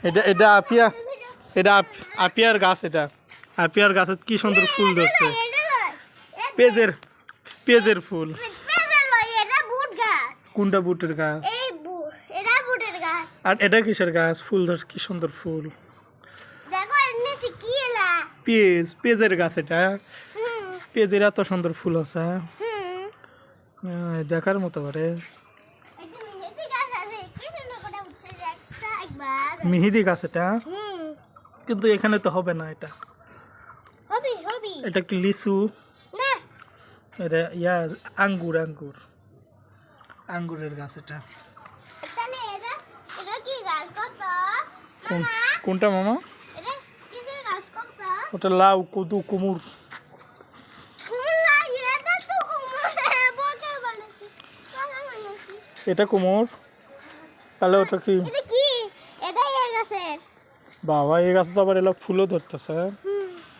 এটা এটা আপিয়া, এটা আপিয়ার গাছ। এটা আপিয়ার গাছে কি সুন্দর ফুল ধরছে, পেঁজের পেঁজের ফুল। কোনটা বুটের গাছ? আর এটা কিসের গাছ? ফুল ধরছে কি সুন্দর ফুল। পেঁজ, পেঁজের গাছ এটা। পেঁজের এত সুন্দর ফুল আছে, দেখার মতো করে। মেহেদি গাছ এটা, কিন্তু এখানে তো হবে না। এটা এটা কি লিচু? এটা ইয়া আঙ্গুর, আঙ্গুর, আঙ্গুরের গাছ এটা। কোনটা মামা? ওটা লাউ, কদু, কুমুর। এটা কুমোর, তাহলে ওটা কি? বাবা, এই গাছ তো আবার এলা ফুলও ধরতেছে।